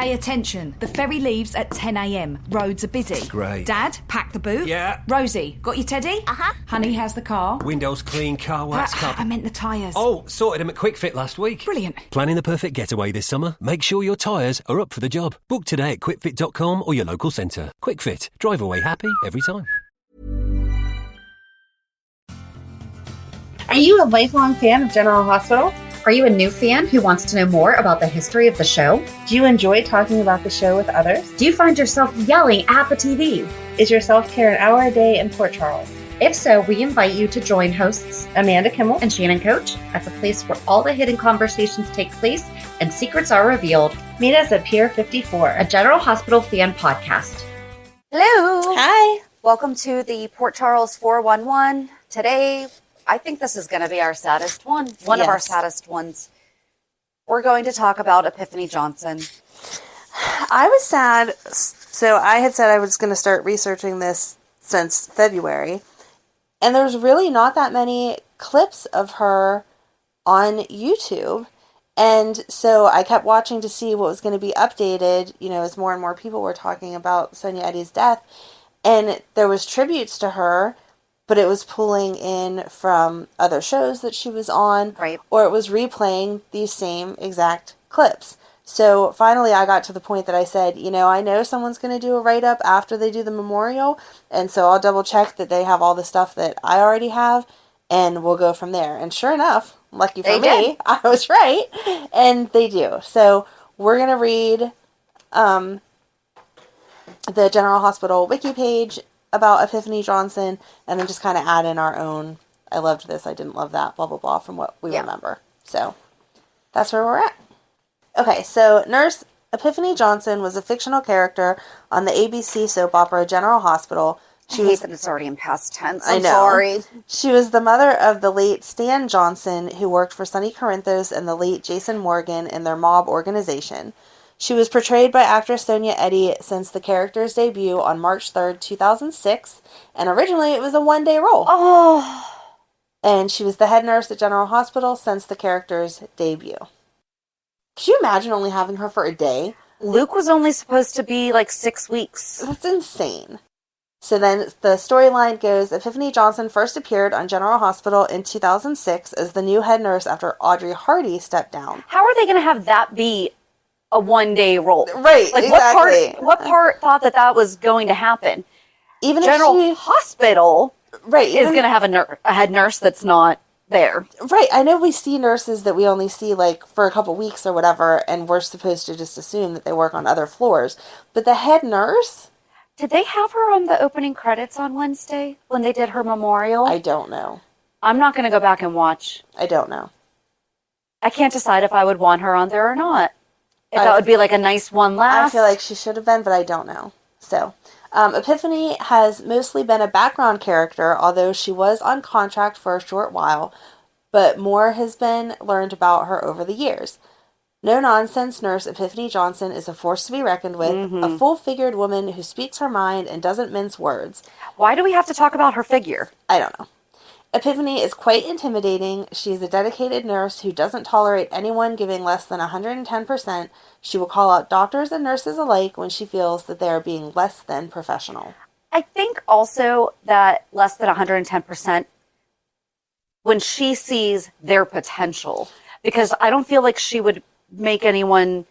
Pay attention. The ferry leaves at 10 a.m. Roads are busy. Great. Dad, pack the boot. Yeah. Rosie, got your teddy? Uh-huh. Honey, how's the car? Windows clean, car wax I meant the tyres. Oh, sorted them at Quick Fit last week. Brilliant. Planning the perfect getaway this summer? Make sure your tyres are up for the job. Book today at quickfit.com or your local centre. Quick Fit. Drive away happy every time. Are you a lifelong fan of General Hospital? Are you a new fan who wants to know more about the history of the show? Do you enjoy talking about the show with others? Do you find yourself yelling at the TV? Is your self-care an hour a day in Port Charles? If so, we invite you to join hosts Amanda Kimmel and Shannon Coach at the place where all the hidden conversations take place and secrets are revealed. Meet us at Pier 54, A General Hospital fan podcast. Hello. Hi. Welcome to the Port Charles 411. Today, I think this is going to be our saddest one. One of our saddest ones. We're going to talk about Epiphany Johnson. I was sad. So I had said I was going to start researching this since February. And there's really not that many clips of her on YouTube. And so I kept watching to see what was going to be updated, you know, as more and more people were talking about Sonya Eddy's death. And there was tributes to her, but it was pulling in from other shows that she was on, right, or it was replaying these same exact clips. So finally I got to the point that I said, you know someone's going to do a write-up after they do the memorial, and so I'll double check that they have all the stuff that I already have, and we'll go from there. And sure enough, lucky for me, I was right, and they do. So we're going to read the General Hospital wiki page about Epiphany Johnson, and then just kind of add in our own, I loved this, I didn't love that, blah, blah, blah, from what we remember. So that's where we're at. Okay, so Nurse Epiphany Johnson was a fictional character on the ABC soap opera General Hospital. I hate that it's already in past tense. I'm sorry. She was the mother of the late Stan Johnson, who worked for Sonny Corinthos and the late Jason Morgan in their mob organization. She was portrayed by actress Sonya Eddy since the character's debut on March 3rd, 2006, and originally it was a one-day role. Oh! And she was the head nurse at General Hospital since the character's debut. Could you imagine only having her for a day? Luke was only supposed to be like 6 weeks. That's insane. So then the storyline goes, Epiphany Johnson first appeared on General Hospital in 2006 as the new head nurse after Audrey Hardy stepped down. How are they going to have that be a one-day role? Right, like exactly. What part thought that was going to happen? Even General Hospital is going to have a head nurse that's not there. Right. I know we see nurses that we only see like for a couple weeks or whatever, and we're supposed to just assume that they work on other floors. But the head nurse? Did they have her on the opening credits on Wednesday when they did her memorial? I don't know. I'm not going to go back and watch. I don't know. I can't decide if I would want her on there or not. If that would be like a nice one last. I feel like she should have been, but I don't know. So, Epiphany has mostly been a background character, although she was on contract for a short while, but more has been learned about her over the years. No-nonsense nurse Epiphany Johnson is a force to be reckoned with, a full-figured woman who speaks her mind and doesn't mince words. Why do we have to talk about her figure? I don't know. Epiphany is quite intimidating. She is a dedicated nurse who doesn't tolerate anyone giving less than 110%. She will call out doctors and nurses alike when she feels that they are being less than professional. I think also that less than 110%, when she sees their potential, because I don't feel like she would make anyone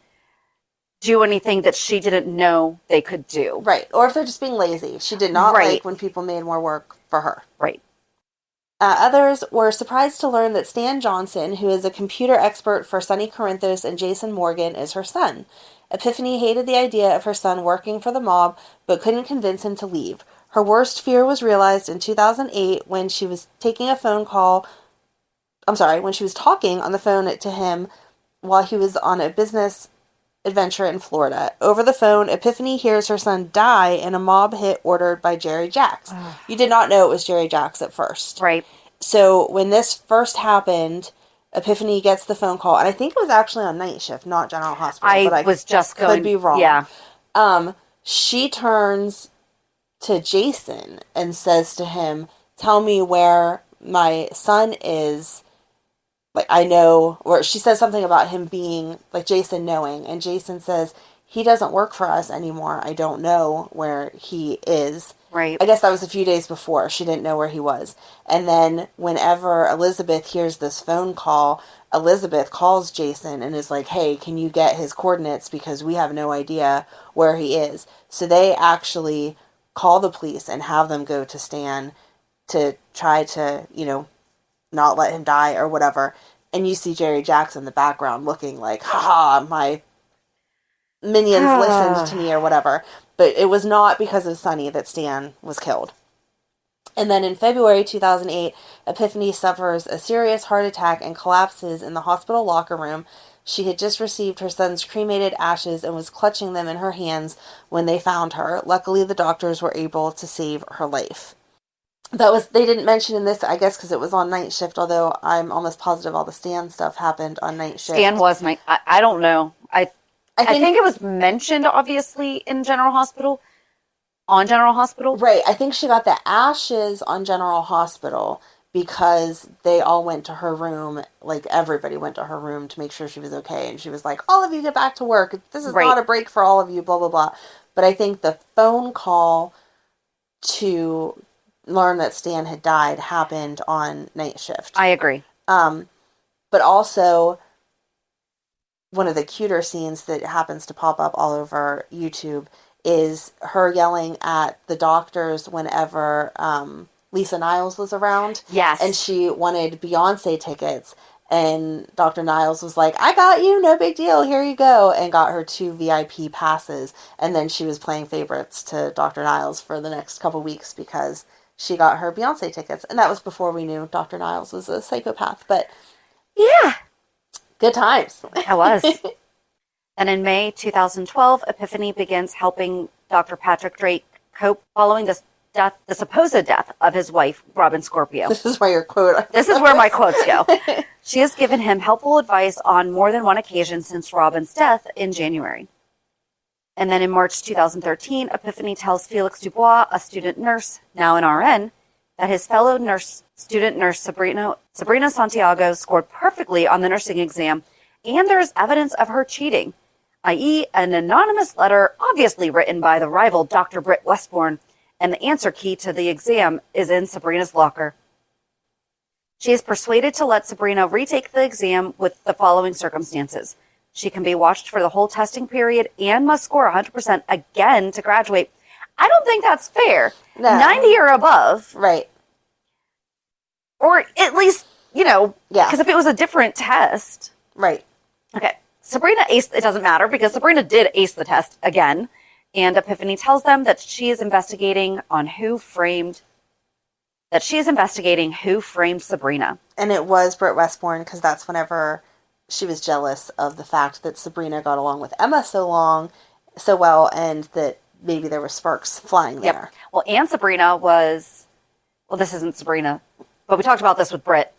do anything that she didn't know they could do. Right. Or if they're just being lazy. She did not like when people made more work for her. Right. Others were surprised to learn that Stan Johnson, who is a computer expert for Sonny Corinthos and Jason Morgan, is her son. Epiphany hated the idea of her son working for the mob, but couldn't convince him to leave. Her worst fear was realized in 2008 when she was taking a phone call. When she was talking on the phone to him while he was on a business adventure in Florida. Over the phone, Epiphany hears her son die in a mob hit ordered by Jerry Jacks. You did not know it was Jerry Jacks at first. Right. So when this first happened, Epiphany gets the phone call, and I think it was actually on night shift, not General Hospital. I was just going... Could be wrong. Yeah. She turns to Jason and says to him, "Tell me where my son is. Like, I know," or she says something about him being, like, Jason knowing, and Jason says, he doesn't work for us anymore. I don't know where he is. Right. I guess that was a few days before. She didn't know where he was. And then whenever Elizabeth hears this phone call, Elizabeth calls Jason and is like, hey, can you get his coordinates because we have no idea where he is. So they actually call the police and have them go to Stan to try to, not let him die or whatever. And you see Jerry Jackson in the background looking like, haha, my minions listened to me or whatever. But it was not because of Sonny that Stan was killed. And then in February 2008, Epiphany suffers a serious heart attack and collapses in the hospital locker room. She had just received her son's cremated ashes and was clutching them in her hands when they found her. Luckily, the doctors were able to save her life. They didn't mention in this, I guess, because it was on night shift, although I'm almost positive all the Stan stuff happened on night shift. Stan was night. I don't know. I think it was mentioned, obviously, in General Hospital. On General Hospital? Right. I think she got the ashes on General Hospital because they all went to her room, like everybody went to her room to make sure she was okay. And she was like, all of you get back to work. This is not a break for all of you, blah, blah, blah. But I think the phone call to learn that Stan had died happened on night shift. I agree. But also, one of the cuter scenes that happens to pop up all over YouTube is her yelling at the doctors whenever Lisa Niles was around. Yes. And she wanted Beyonce tickets. And Dr. Niles was like, I got you, no big deal, here you go. And got her 2 VIP passes. And then she was playing favorites to Dr. Niles for the next couple weeks because she got her Beyonce tickets. And that was before we knew Dr. Niles was a psychopath. But yeah. Good times. It was. And in May 2012, Epiphany begins helping Dr. Patrick Drake cope following the supposed death of his wife, Robin Scorpio. This is where your quote. This is where my quotes go. She has given him helpful advice on more than one occasion since Robin's death in January. And then in March 2013, Epiphany tells Felix Dubois, a student nurse, now an RN, that his fellow student nurse Sabrina Santiago scored perfectly on the nursing exam, and there is evidence of her cheating, i.e. an anonymous letter obviously written by the rival Dr. Britt Westbourne, and the answer key to the exam is in Sabrina's locker. She is persuaded to let Sabrina retake the exam with the following circumstances. She can be watched for the whole testing period and must score 100% again to graduate. I don't think that's fair. No. 90 or above. Right. Or at least, Yeah. Because if it was a different test. Right. Okay. Sabrina aced, it doesn't matter because Sabrina did ace the test again. And Epiphany tells them that she is investigating who framed Sabrina. And it was Britt Westbourne because that's whenever she was jealous of the fact that Sabrina got along with Emma so well, and that maybe there were sparks flying there. Yep. Well, and Sabrina was, this isn't Sabrina, but we talked about this with Britt,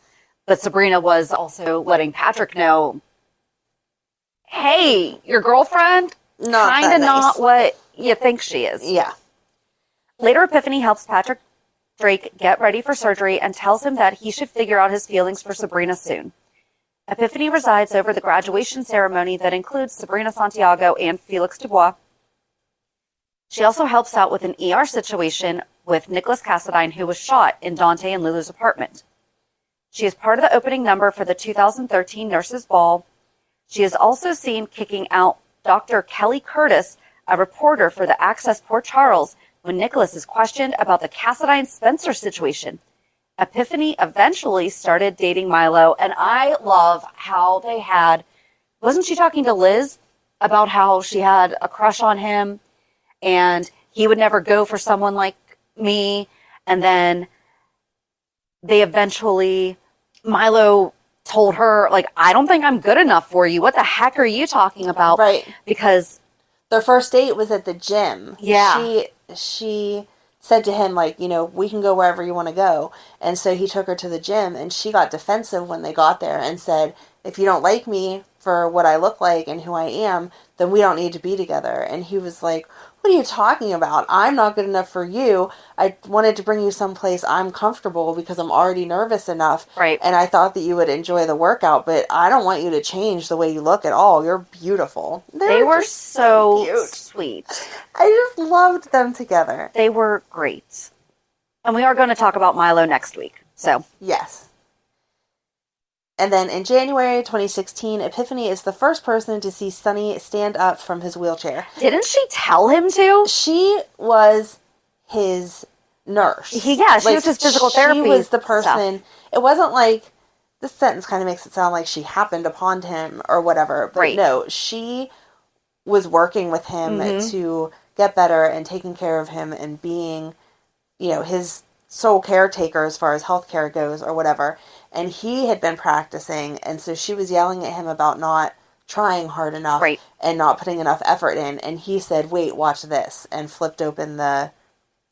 but Sabrina was also letting Patrick know, hey, your girlfriend, kind of not what you think she is. Yeah. Later, Epiphany helps Patrick Drake get ready for surgery and tells him that he should figure out his feelings for Sabrina soon. Epiphany resides over the graduation ceremony that includes Sabrina Santiago and Felix Dubois. She also helps out with an ER situation with Nicholas Cassadine, who was shot in Dante and Lulu's apartment. She is part of the opening number for the 2013 Nurses Ball. She is also seen kicking out Dr. Kelly Curtis, a reporter for the Access Port Charles, when Nicholas is questioned about the Cassadine-Spencer situation. Epiphany eventually started dating Milo, and I love how they had... Wasn't she talking to Liz about how she had a crush on him, and he would never go for someone like me, and then they eventually... Milo told her, I don't think I'm good enough for you. What the heck are you talking about? Right. Because... Their first date was at the gym. Yeah. She said to him, we can go wherever you want to go. And so he took her to the gym, and she got defensive when they got there and said, if you don't like me, for what I look like and who I am, then we don't need to be together. And he was like, what are you talking about? I'm not good enough for you. I wanted to bring you someplace I'm comfortable because I'm already nervous enough. Right. And I thought that you would enjoy the workout, but I don't want you to change the way you look at all. You're beautiful. They were so cute. sweet. I just loved them together. They were great. And we are going to talk about Milo next week. So, yes. And then in January 2016, Epiphany is the first person to see Sonny stand up from his wheelchair. didn't she tell him to? She was his nurse. She was his physical therapy. She was the person. Stuff. It wasn't like, this sentence kind of makes it sound like she happened upon him or whatever. But right. No, she was working with him to get better and taking care of him and being, his sole caretaker as far as healthcare goes or whatever. And he had been practicing, and so she was yelling at him about not trying hard enough and not putting enough effort in. And he said, wait, watch this, and flipped open the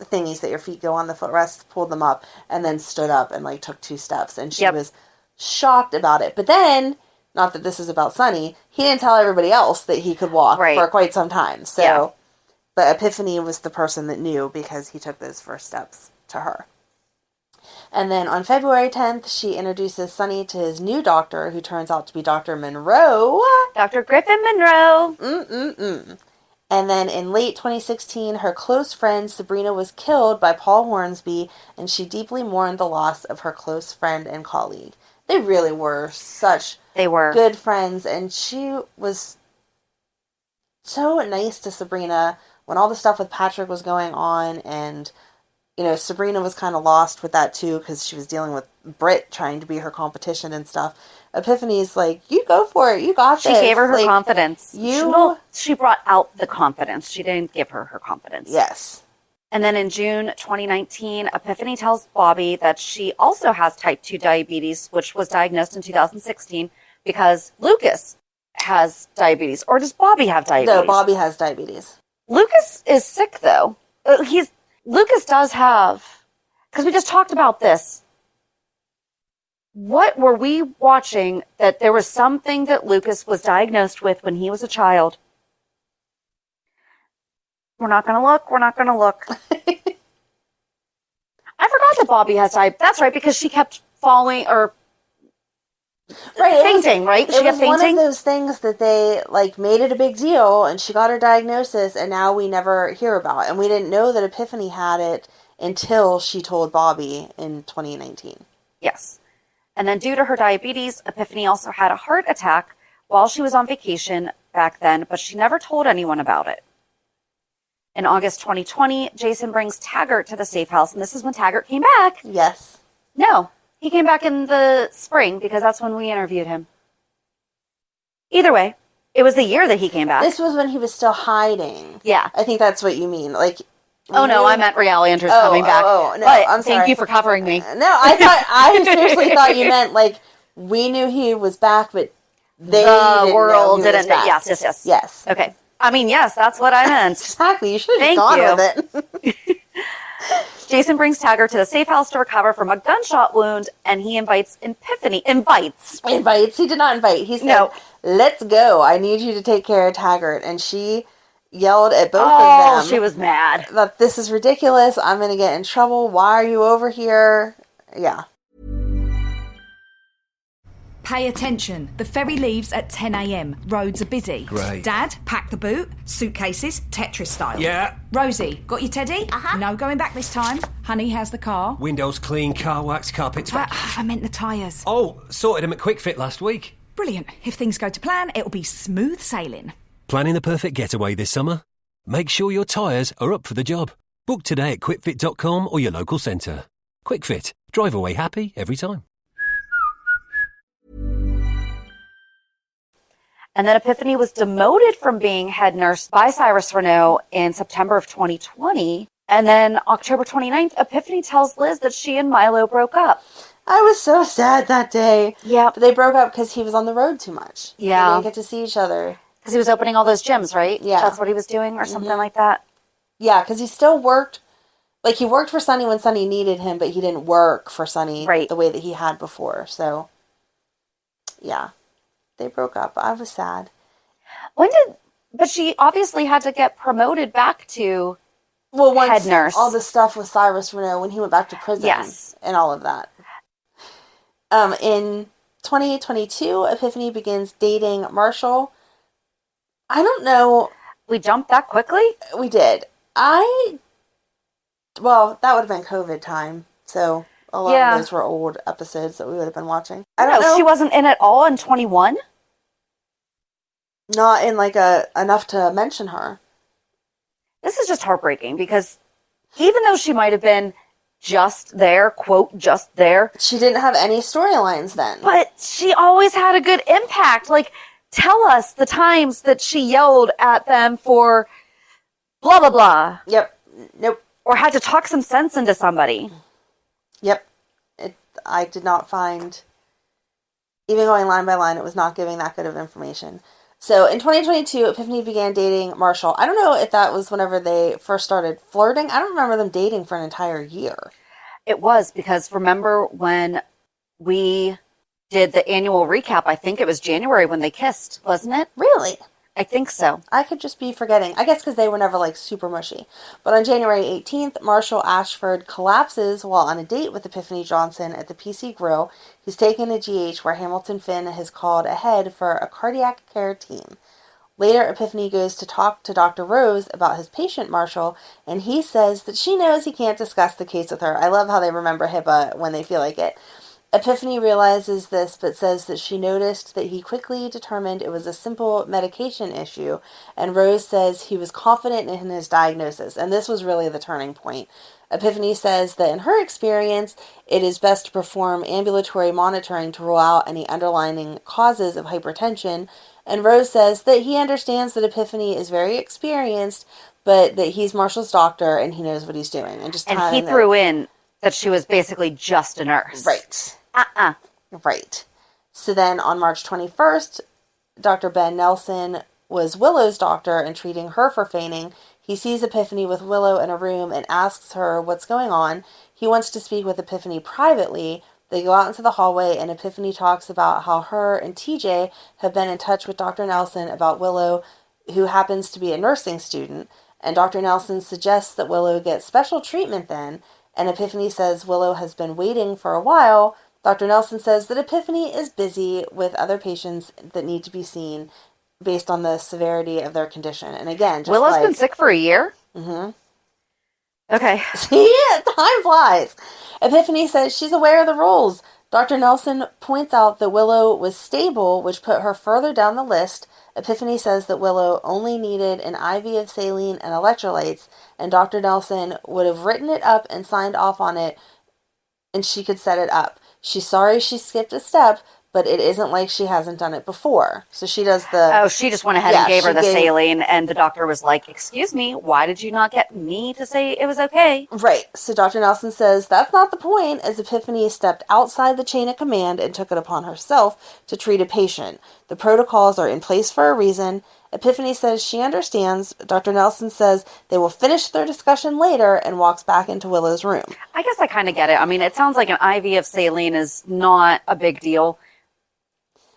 thingies that your feet go on, the footrests, pulled them up, and then stood up and took 2 steps. And she was shocked about it. But then, not that this is about Sonny, he didn't tell everybody else that he could walk for quite some time. So, but Epiphany was the person that knew because he took those first steps to her. And then on February 10th, she introduces Sonny to his new doctor, who turns out to be Dr. Monroe. Dr. Griffin Monroe. And then in late 2016, her close friend Sabrina was killed by Paul Hornsby, and she deeply mourned the loss of her close friend and colleague. They really were such good friends, and she was so nice to Sabrina when all the stuff with Patrick was going on, and Sabrina was kind of lost with that too because she was dealing with Britt trying to be her competition and stuff. Epiphany's like, you go for it. You got this. She gave her her confidence. She brought out the confidence. She didn't give her confidence. Yes. And then in June 2019, Epiphany tells Bobby that she also has type 2 diabetes, which was diagnosed in 2016 because Lucas has diabetes. Or does Bobby have diabetes? No, Bobby has diabetes. Lucas is sick, though. Lucas does have, because we just talked about this. What were we watching that there was something that Lucas was diagnosed with when he was a child? We're not going to look. I forgot that Bobby has diabetes. That's right, because she kept falling or fainting, right? It was one of those things that they made it a big deal, and she got her diagnosis, and now we never hear about. And we didn't know that Epiphany had it until she told Bobby in 2019. Yes. And then due to her diabetes, Epiphany also had a heart attack while she was on vacation back then, but she never told anyone about it. In August 2020, Jason brings Taggart to the safe house, and this is when Taggart came back. Yes. No. He came back in the spring because that's when we interviewed him. Either way, it was the year that he came back. This was when he was still hiding. Yeah. I think that's what you mean. No, I meant Real Andrews coming back. No, but I'm sorry. Thank you for covering me. No, I seriously thought you meant we knew he was back, but the world didn't know. Yes. Okay. I mean, yes, that's what I meant. Exactly. You should have gone with it. Jason brings Taggart to the safe house to recover from a gunshot wound, and he invites Epiphany. Invites. He did not invite. He said, let's go. I need you to take care of Taggart. And she yelled at both of them. Oh, she was mad. That this is ridiculous. I'm going to get in trouble. Why are you over here? Yeah. Pay attention. The ferry leaves at 10 a.m. Roads are busy. Great. Dad, pack the boot. Suitcases, Tetris style. Yeah. Rosie, got your teddy? Uh-huh. No going back this time. Honey, how's the car? Windows clean, car wax, carpets. I meant the tyres. Oh, sorted them at Quick Fit last week. Brilliant. If things go to plan, it'll be smooth sailing. Planning the perfect getaway this summer? Make sure your tyres are up for the job. Book today at quickfit.com or your local centre. Quick Fit. Drive away happy every time. And then Epiphany was demoted from being head nurse by Cyrus Renaud in September of 2020. And then October 29th, Epiphany tells Liz that she and Milo broke up. I was so sad that day. Yeah. But they broke up because he was on the road too much. Yeah. They didn't get to see each other. Because he was opening all those gyms, right? Yeah. That's what he was doing or something like that. Yeah, because he still worked. He worked for Sonny when Sonny needed him, but he didn't work for Sonny the way that he had before. So, yeah. they broke up. I was sad. But she obviously had to get promoted back to Well, once head nurse. all the stuff with Cyrus Renault when he went back to prison. Yes. And all of that. In 2022, Epiphany begins dating Marshall. I don't know. We jumped that quickly? We did. Well, that would have been COVID time. So a lot of those were old episodes that we would have been watching. I don't know. She wasn't in at all in 21? Not in like enough to mention her. This is just heartbreaking because even though she might have been just there, quote, just there. She didn't have any storylines then. But she always had a good impact. Like, tell us the times that she yelled at them for blah, blah, blah. Yep. Nope. Or had to talk some sense into somebody. Yep. I did not find, even going line by line, it was not giving that good of information. So in 2022, Epiphany began dating Marshall. I don't know if that was whenever they first started flirting. I don't remember them dating for an entire year. It was because remember when we did the annual recap, I think it was January when they kissed, wasn't it? Really? I think so. I could just be forgetting. I guess because they were never like super mushy. But on January 18th, Marshall Ashford collapses while on a date with Epiphany Johnson at the PC Grill. He's taken to GH where Hamilton Finn has called ahead for a cardiac care team. Later, Epiphany goes to talk to Dr. Rose about his patient, Marshall, and he says that she knows he can't discuss the case with her. I love how they remember HIPAA when they feel like it. Epiphany realizes this, but says that she noticed that he quickly determined it was a simple medication issue, and Rose says he was confident in his diagnosis, and this was really the turning point. Epiphany says that in her experience, it is best to perform ambulatory monitoring to rule out any underlying causes of hypertension, and Rose says that he understands that Epiphany is very experienced, but that he's Marshall's doctor and he knows what he's doing. And he threw in that she was basically just a nurse. Right. Right. So then on March 21st, Dr. Ben Nelson was Willow's doctor and treating her for fainting. He sees Epiphany with Willow in a room and asks her what's going on. He wants to speak with Epiphany privately. They go out into the hallway and Epiphany talks about how her and TJ have been in touch with Dr. Nelson about Willow, who happens to be a nursing student. And Dr. Nelson suggests that Willow get special treatment then. And Epiphany says Willow has been waiting for a while. Dr. Nelson says that Epiphany is busy with other patients that need to be seen based on the severity of their condition. And again, Willow's been sick for a year? Mm-hmm. Okay. Yeah, time flies. Epiphany says she's aware of the rules. Dr. Nelson points out that Willow was stable, which put her further down the list. Epiphany says that Willow only needed an IV of saline and electrolytes, and Dr. Nelson would have written it up and signed off on it, and she could set it up. She's sorry she skipped a step, but it isn't like she hasn't done it before. So she does the... Oh, she just went ahead and gave her the saline, and the doctor was like, excuse me, why did you not get me to say it was okay? Right. So Dr. Nelson says that's not the point, as Epiphany stepped outside the chain of command and took it upon herself to treat a patient. The protocols are in place for a reason. Epiphany says she understands. Dr. Nelson says they will finish their discussion later and walks back into Willow's room. I guess I kind of get it. I mean, it sounds like an IV of saline is not a big deal.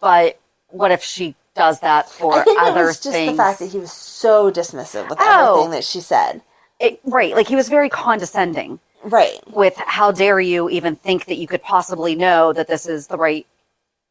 But what if she does that for other things? I think it was just the fact that he was so dismissive with everything that she said. Right. Like, he was very condescending. Right. With how dare you even think that you could possibly know that this is the right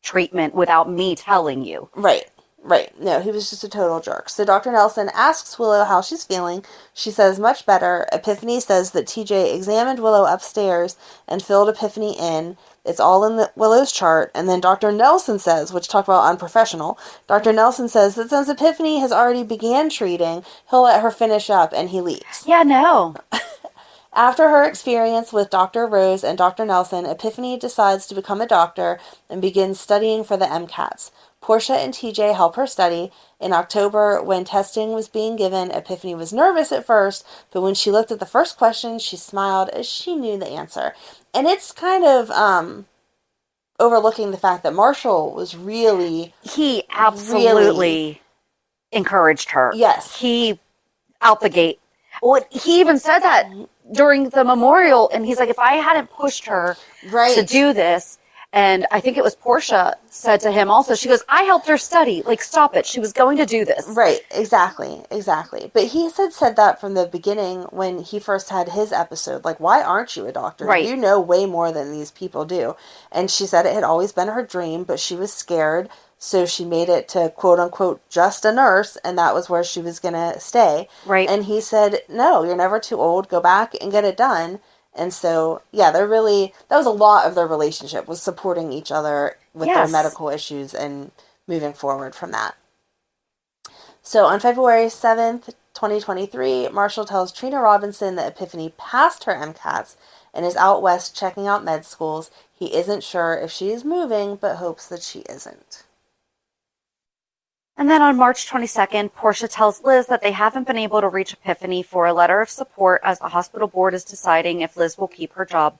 treatment without me telling you. Right. Right. No, he was just a total jerk. So Dr. Nelson asks Willow how she's feeling. She says much better. Epiphany says that TJ examined Willow upstairs and filled Epiphany in. It's all in Willow's chart. And then Dr. Nelson says, which talk about unprofessional, Dr. Nelson says that since Epiphany has already began treating, he'll let her finish up and he leaves. Yeah, no. After her experience with Dr. Rose and Dr. Nelson, Epiphany decides to become a doctor and begins studying for the MCATs. Portia and TJ help her study. In October, when testing was being given, Epiphany was nervous at first, but when she looked at the first question, she smiled as she knew the answer. And it's kind of overlooking the fact that Marshall was really... He absolutely encouraged her. Yes. He, out the gate. Well, he even said that during the memorial, and he's like, if I hadn't pushed her to do this, And I think it was Portia said to him also, she goes, I helped her study. Like, stop it. She was going to do this. Right, exactly. But he said that from the beginning when he first had his episode. Like, why aren't you a doctor? Right. You know way more than these people do. And she said it had always been her dream, but she was scared. So she made it to, quote unquote, just a nurse. And that was where she was going to stay. Right. And he said, no, you're never too old. Go back and get it done. And so, yeah, that was a lot of their relationship, was supporting each other with their medical issues and moving forward from that. So on February 7th, 2023, Marshall tells Trina Robinson that Epiphany passed her MCATs and is out west checking out med schools. He isn't sure if she is moving, but hopes that she isn't. And then on March 22nd, Portia tells Liz that they haven't been able to reach Epiphany for a letter of support as the hospital board is deciding if Liz will keep her job.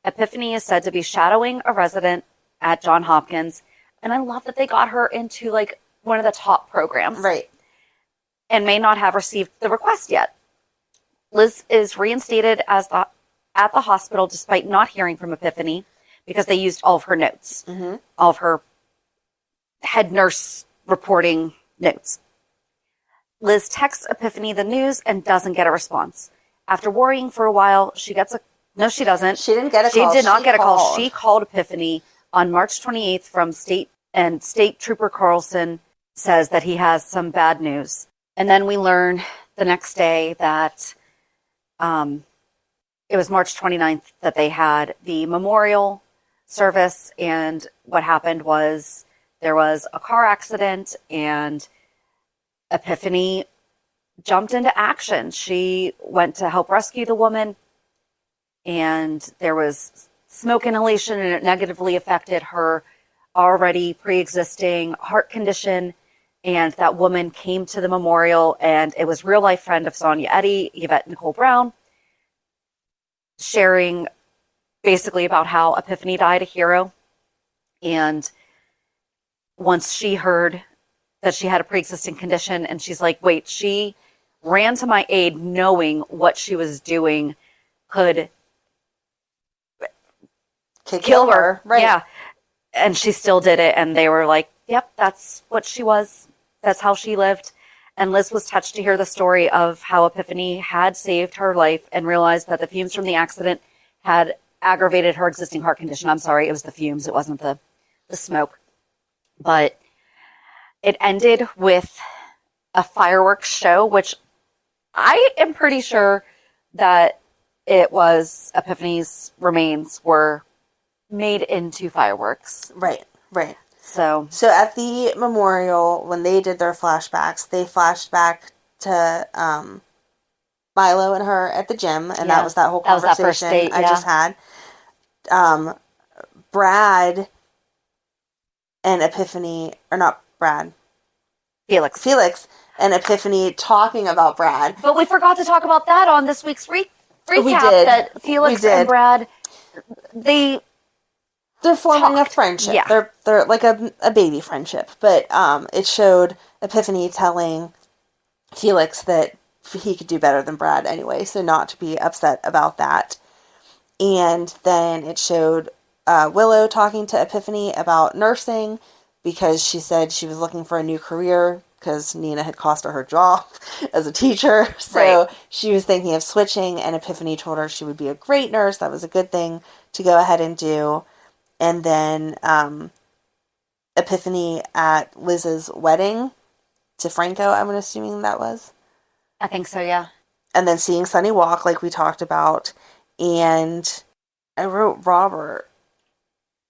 Epiphany is said to be shadowing a resident at Johns Hopkins. And I love that they got her into like one of the top programs. Right. And may not have received the request yet. Liz is reinstated at the hospital despite not hearing from Epiphany because they used all of her notes, all of her head nurse reporting notes. Liz texts Epiphany the news and doesn't get a response. After worrying for a while, no, she doesn't. She didn't get a call. She did not get a call. She called Epiphany on March 28th from State Trooper Carlson says that he has some bad news. And then we learn the next day that it was March 29th that they had the memorial service. And what happened was there was a car accident and Epiphany jumped into action. She went to help rescue the woman and there was smoke inhalation and it negatively affected her already pre-existing heart condition. And that woman came to the memorial and it was real life friend of Sonya Eddy, Yvette Nicole Brown, sharing basically about how Epiphany died a hero. And once she heard that she had a pre-existing condition and she's like, wait, she ran to my aid knowing what she was doing could kill her. Right. Yeah. And she still did it. And they were like, yep, that's what she was. That's how she lived. And Liz was touched to hear the story of how Epiphany had saved her life and realized that the fumes from the accident had aggravated her existing heart condition. I'm sorry, it was the fumes. It wasn't the smoke. But it ended with a fireworks show, which I am pretty sure that it was Epiphany's remains were made into fireworks. Right. So at the memorial, when they did their flashbacks, they flashed back to Milo and her at the gym, and that was that whole conversation that first date, I just had. Brad and Epiphany, or not Brad, Felix and Epiphany talking about Brad. But we forgot to talk about that on this week's recap. We did. That Felix and Brad, they're forming a friendship. Yeah. They're like a baby friendship. But it showed Epiphany telling Felix that he could do better than Brad anyway, so not to be upset about that. And then it showed Willow talking to Epiphany about nursing because she said she was looking for a new career because Nina had cost her job as a teacher. So she was thinking of switching, and Epiphany told her she would be a great nurse. That was a good thing to go ahead and do. And then Epiphany at Liz's wedding to Franco, I'm assuming that was. I think so, yeah. And then seeing Sunny walk like we talked about. And I wrote Robert.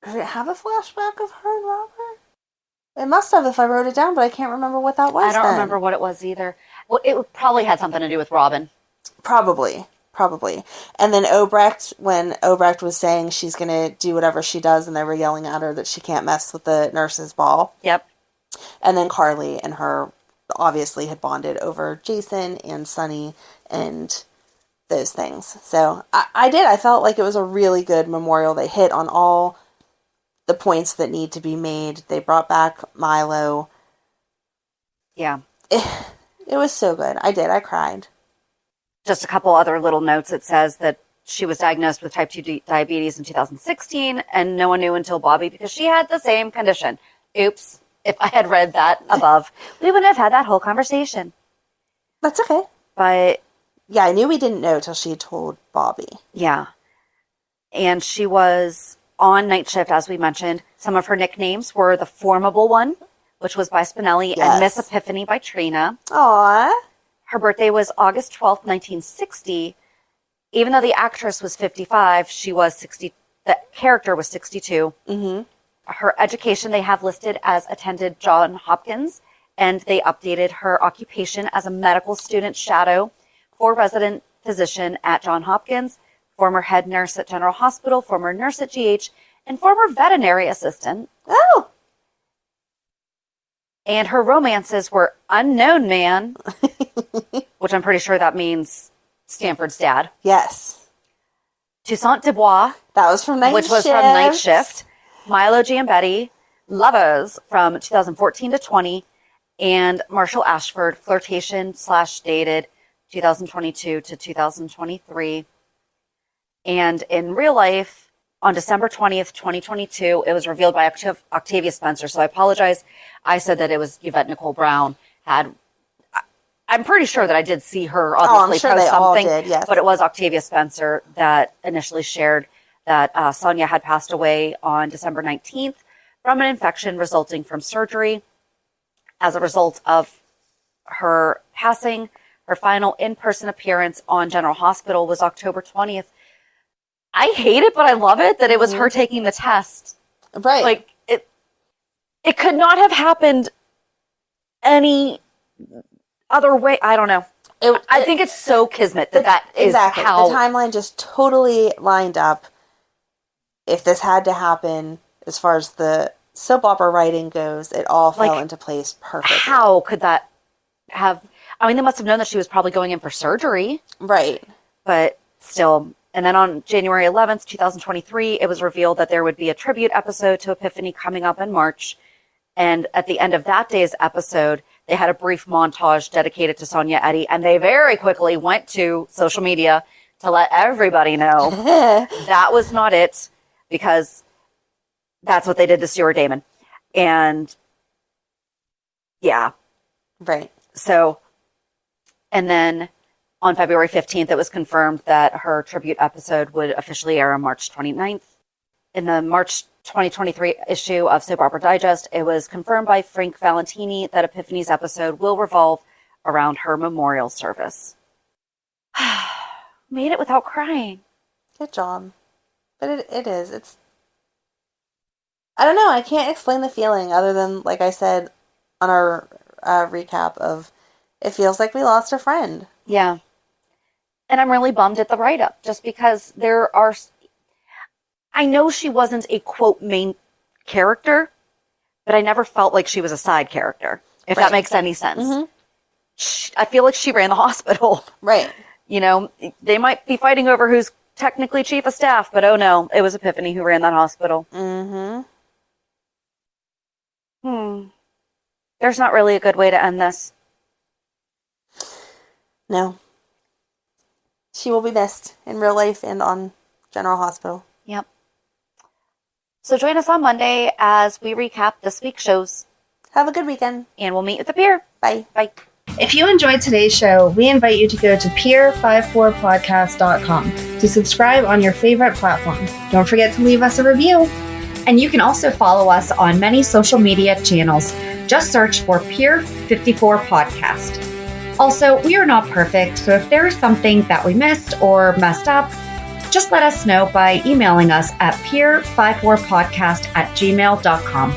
Did it have a flashback of her and Robert? It must have if I wrote it down, but I can't remember what that was. I don't remember what it was either. Well, it probably had something to do with Robin. Probably. And then Obrecht, when Obrecht was saying she's going to do whatever she does, and they were yelling at her that she can't mess with the nurse's ball. Yep. And then Carly and her obviously had bonded over Jason and Sunny and those things. So I felt like it was a really good memorial. They hit on all the points that need to be made. They brought back Milo. Yeah. It was so good. I cried. Just a couple other little notes. It says that she was diagnosed with type 2 diabetes in 2016, and no one knew until Bobby because she had the same condition. Oops. If I had read that above, we wouldn't have had that whole conversation. That's okay. But yeah, I knew we didn't know till she told Bobby. Yeah. And she was on night shift, as we mentioned. Some of her nicknames were the Formable One, which was by Spinelli, and Miss Epiphany by Trina. Aww. Her birthday was August 12th, 1960. Even though the actress was 55, she was 60. The character was 62. Mm-hmm. Her education they have listed as attended Johns Hopkins, and they updated her occupation as a medical student shadow for resident physician at Johns Hopkins, former head nurse at General Hospital, former nurse at GH, and former veterinary assistant. Oh! And her romances were Unknown Man, which I'm pretty sure that means Stanford's dad. Yes. Toussaint Dubois. That was from Night Shift. Which was from Night Shift. Milo Giambetti, Lovers from 2014 to 20, and Marshall Ashford, Flirtation / Dated 2022 to 2023. And in real life, on December 20th, 2022, it was revealed by Octavia Spencer. So I apologize. I said that it was Yvette Nicole Brown. I'm pretty sure that I did see her obviously post something, yes. But it was Octavia Spencer that initially shared that Sonya had passed away on December 19th from an infection resulting from surgery. As a result of her passing, her final in-person appearance on General Hospital was October 20th. I hate it, but I love it that it was her taking the test. Right. Like, it could not have happened any other way. I don't know. I think it's so kismet that is exactly. how... The timeline just totally lined up. If this had to happen, as far as the soap opera writing goes, it all fell into place perfectly. How could that have... I mean, they must have known that she was probably going in for surgery. Right. But still... And then on January 11th, 2023, it was revealed that there would be a tribute episode to Epiphany coming up in March. And at the end of that day's episode, they had a brief montage dedicated to Sonya Eddy. And they very quickly went to social media to let everybody know that was not it, because that's what they did to Stuart Damon. And yeah. Right. So, and then on February 15th, it was confirmed that her tribute episode would officially air on March 29th. In the March 2023 issue of Soap Opera Digest, it was confirmed by Frank Valentini that Epiphany's episode will revolve around her memorial service. Made it without crying. Good job. But it is. It's... I don't know. I can't explain the feeling other than, like I said on our recap of, it feels like we lost a friend. Yeah. And I'm really bummed at the write-up, just because there are... I know she wasn't a, quote, main character, but I never felt like she was a side character, if that makes any sense. Mm-hmm. I feel like she ran the hospital. Right. You know, they might be fighting over who's technically chief of staff, but oh no, it was Epiphany who ran that hospital. Mm-hmm. There's not really a good way to end this. No. She will be missed in real life and on General Hospital. Yep. So join us on Monday as we recap this week's shows. Have a good weekend. And we'll meet at the pier. Bye. Bye. If you enjoyed today's show, we invite you to go to peer54podcast.com to subscribe on your favorite platform. Don't forget to leave us a review. And you can also follow us on many social media channels. Just search for Peer 54 Podcast. Also, we are not perfect, so if there is something that we missed or messed up, just let us know by emailing us at peer54podcast@gmail.com.